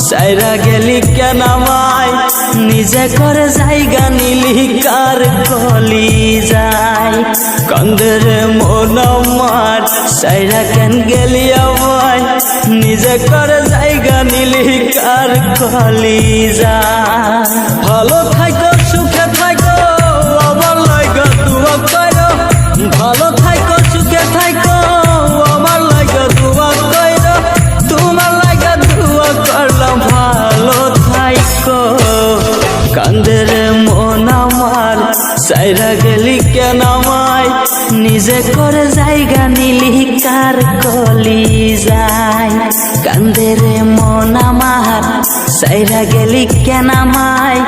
সাইরা গেলি কেন আমায় নিজে করে জায়গা নিলি কার কলি যায় কান্দের মন আমার সাইরা কেন গেলি আমায় নিজে করে জায়গা নিলি কার কলি যায় ভালো থাকো সুখে থাকো আমার লাগা দুয়া করো ভালো থাকো সুখে থাকো আমার লাগা দুয়া করো তোমার লাগা দুয়া করলাম ভালো থাকো কান্দের মন আমার সাইরা গেলি কেন আমায় নিজে করে জায়গা নিলি কার কলি যায় কান্দের মন আমার সাইরা গেলি কেন আমায়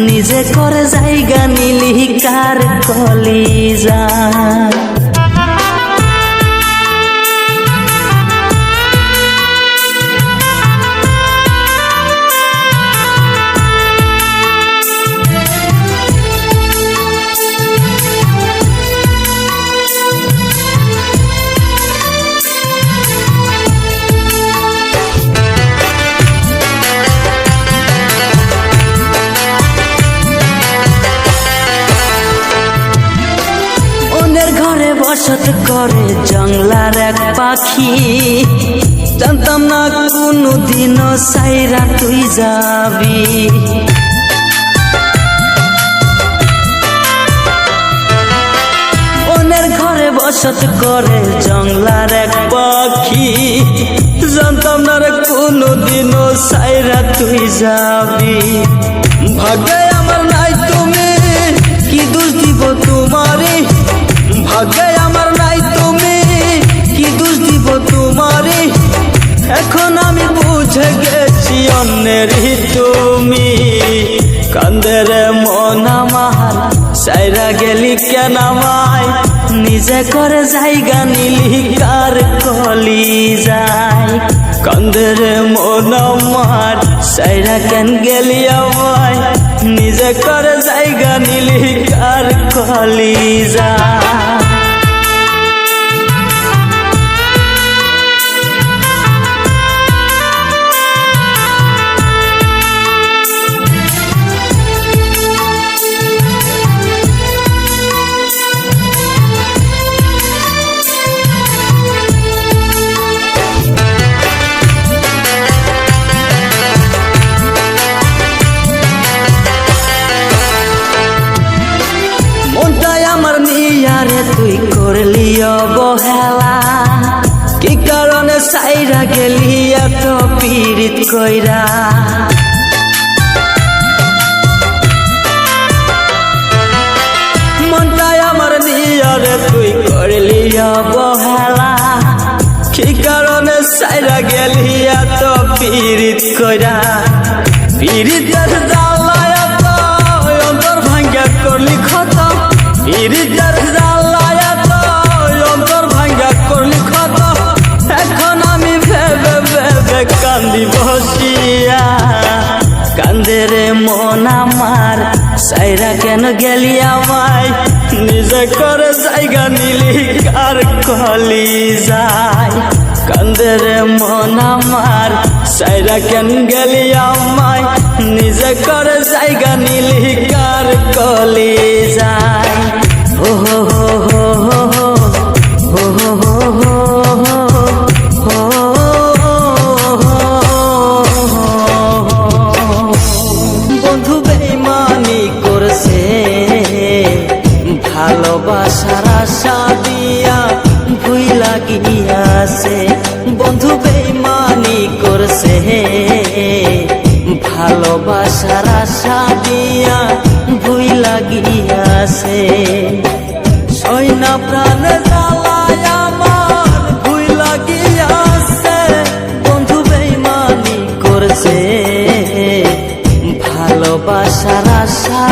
নিজে করে জায়গা নিলি কার কলি যায় বসত করে জঙ্গলার এক পাখি জানতাম না কোনদিনও সাইরা তুই যাবি অন্যের ঘরে বসত করে জঙ্গলার এক পাখি জানতাম না রে কোনদিনও সাইরা তুই যাবি ভাগ্যে আমার নাই তুমি কি দোষ দিব তোমারে ভাগ্যে আমার নাই তুমি কি দোষ দিব তোমারে এখন আমি বুঝে গেছি অন্যেরই তুমি কান্দের মন আমার সাইরা গেলি কেন আমায় নিজে করে জায়গা নিলি কার কলি যায় কান্দের মন আমার সাইরা কেন গেলি আমায় নিজে করে জায়গা নিলি কার কলি যায় আরে তুই করলি অবহেলা কি কারণে সাইরা গেলি এত পীড়িত কইরা মনটাই আমার নিয়ারে তুই করলি অবহেলা কি কারণে সাইরা গেলি এত পীড়িত কইরা পীড়িতের জ্বালা এত অন্তর ভাঙ্গা করলি ক্ষত পীড়িতের জ্বালা এত অন্তর ভাঙ্গা করলি ক্ষত এখন আমি ভেবে ভেবে কান্দি বসিয়া কান্দের মন আমার সাইরা কেন গেলি আমায় নিজে করে জায়গা নিলি কার কলি যায় কান্দের মন আমার সাইরা কেন গেলি আমায় নিজে করে জায়গা নিলি কার কলি যায় হো হো হো হো হো হো হো হো বন্ধু বেঈমানি করছে ভালোবাসার আশা দিয়া ভুইলা গিয়াছে বন্ধু বেঈমানি করছে ভালোবাসার আশা দিয়া ভুইলা গিয়াছে সইনা প্রাণে জ্বালায় আমার ভুইলা গিয়াছে বন্ধু বেঈমানি করছে ভালোবাসার আশা